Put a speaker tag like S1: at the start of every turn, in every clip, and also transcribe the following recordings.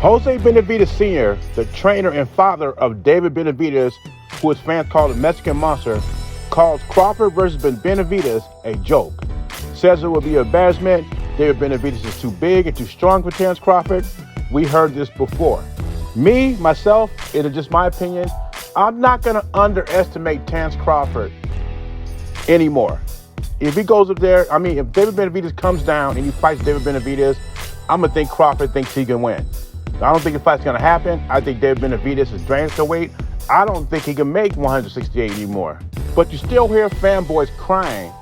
S1: Jose Benavidez Sr., the trainer and father of David Benavidez, who his fans call the Mexican Monster, calls Crawford versus Benavidez a joke. Says it will be embarrassment. David Benavidez is too big and too strong for Terence Crawford. We heard this before. Me, myself, it is just my opinion. I'm not going to underestimate Terence Crawford anymore. If he goes up there, if David Benavidez comes down and he fights David Benavidez, I'm going to think Crawford thinks he can win. I don't think the fight's going to happen. I think David Benavidez is drained to weight. I don't think he can make 168 anymore. But you still hear fanboys crying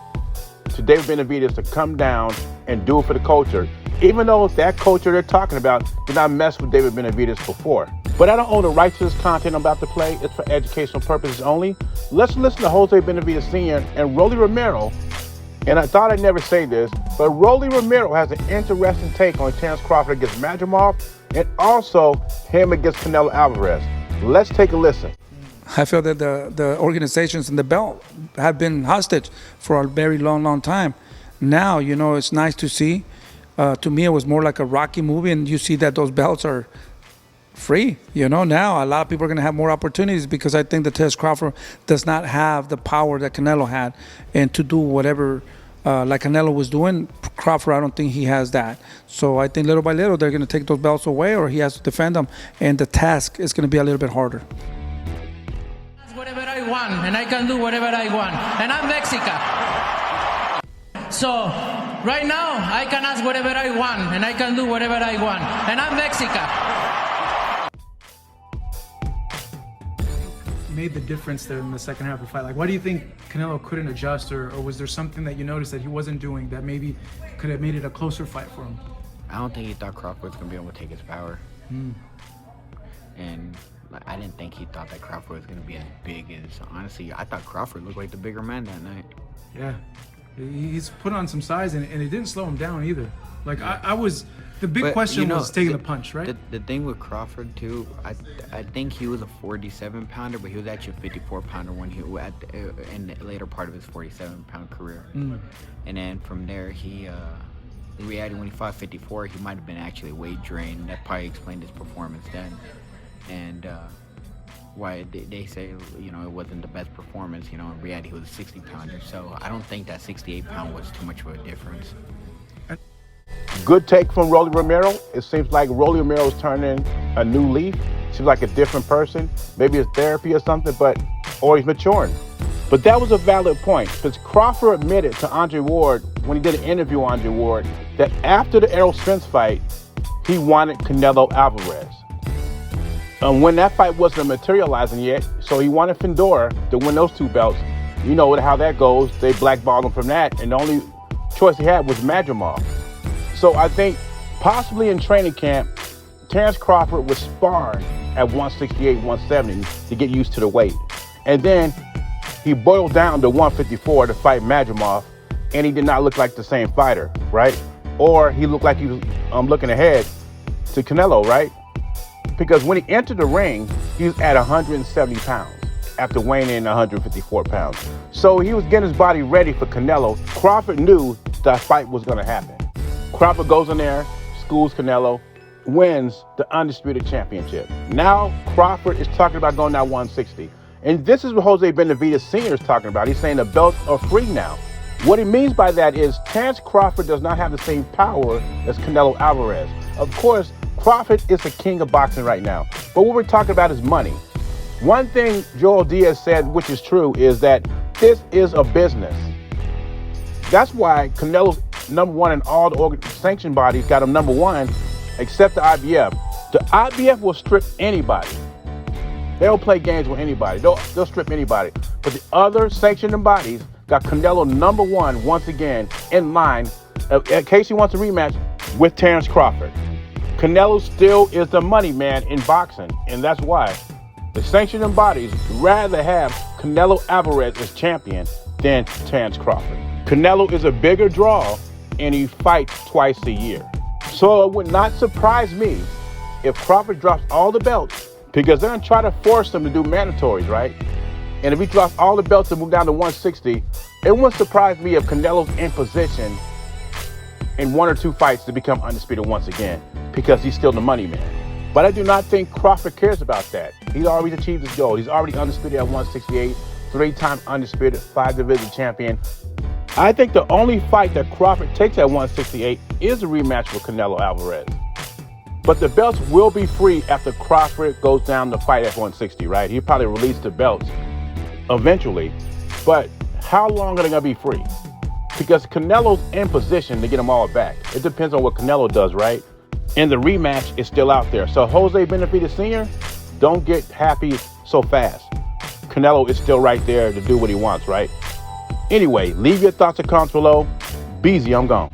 S1: to David Benavidez to come down and do it for the culture, even though that culture they're talking about did not mess with David Benavidez before. But I don't own the rights to this content I'm about to play. It's for educational purposes only. Let's listen to Jose Benavidez Sr. and Rolly Romero. And I thought I'd never say this, but Rolly Romero has an interesting take on Terence Crawford against Madrimov and also him against Canelo Alvarez. Let's take a listen.
S2: I feel that the organizations and the belt have been hostage for a very long time. Now, it's nice to see. To me, it was more like a Rocky movie, and you see that those belts are free. Now a lot of people are going to have more opportunities because I think that Terence Crawford does not have the power that Canelo had, and to do whatever like Canelo was doing, Crawford, I don't think he has that. So I think little by little they're going to take those belts away, or he has to defend them, and the task is going to be a little bit harder.
S3: Whatever I want, and I can do whatever I want, and I'm Mexican. So right now I can ask whatever I want, and I can do whatever I want, and I'm Mexican.
S4: Made the difference there in the second half of the fight? Like, why do you think Canelo couldn't adjust, or was there something that you noticed that he wasn't doing that maybe could have made it a closer fight for him?
S5: I don't think he thought Crawford was going to be able to take his power. And I didn't think he thought that Crawford was going to be as big as, honestly, I thought Crawford looked like the bigger man that night.
S4: Yeah, he's put on some size, and it didn't slow him down either. Like, the big question was taking the punch, right?
S5: The thing with Crawford too, I think he was a 47 pounder, but he was actually a 54 pounder when he in the later part of his 47-pound career. And then from there, he reality when he fought 54, he might have been actually weight drained. That probably explained his performance then, and why they say it wasn't the best performance. In reality, he was a 60 pounder. So I don't think that 68 pound was too much of a difference.
S1: Good take from Rolly Romero. It seems like Rolly Romero is turning a new leaf. Seems like a different person. Maybe it's therapy or something, or he's maturing. But that was a valid point, because Crawford admitted to Andre Ward, when he did an interview with Andre Ward, that after the Errol Spence fight, he wanted Canelo Alvarez. When that fight wasn't materializing yet, so he wanted Fedor to win those two belts. You know how that goes. They blackballed him from that, and the only choice he had was Madrimov. So I think possibly in training camp, Terence Crawford was sparring at 168, 170 to get used to the weight. And then he boiled down to 154 to fight Madrimov, and he did not look like the same fighter, right? Or he looked like he was looking ahead to Canelo, right? Because when he entered the ring, he was at 170 pounds after weighing in 154 pounds. So he was getting his body ready for Canelo. Crawford knew that fight was going to happen. Crawford goes in there, schools Canelo, wins the undisputed championship. Now Crawford is talking about going down 160. And this is what Jose Benavidez Sr. is talking about. He's saying the belts are free now. What he means by that is Terence Crawford does not have the same power as Canelo Alvarez. Of course, Crawford is the king of boxing right now. But what we're talking about is money. One thing Joel Diaz said, which is true, is that this is a business. That's why Canelo's number one in all the sanction bodies, got him number one, except the IBF. The IBF will strip anybody. They'll play games with anybody. They'll strip anybody. But the other sanctioning bodies got Canelo number one once again in line, in case he wants a rematch with Terence Crawford. Canelo still is the money man in boxing, and that's why the sanctioning bodies rather have Canelo Alvarez as champion than Terence Crawford. Canelo is a bigger draw, and he fights twice a year. So it would not surprise me if Crawford drops all the belts, because they're going to try to force him to do mandatories, right? And if he drops all the belts and move down to 160, it wouldn't surprise me if Canelo's in position in one or two fights to become undisputed once again, because he's still the money man. But I do not think Crawford cares about that. He's already achieved his goal. He's already undisputed at 168, 3-time undisputed, 5-division champion. I think the only fight that Crawford takes at 168 is a rematch with Canelo Alvarez. But the belts will be free after Crawford goes down to fight at 160, right? He'll probably release the belts eventually. But how long are they going to be free? Because Canelo's in position to get them all back. It depends on what Canelo does, right? And the rematch is still out there. So Jose Benavidez Sr., don't get happy so fast. Canelo is still right there to do what he wants, right? Anyway, leave your thoughts and comments below. Beezy, I'm gone.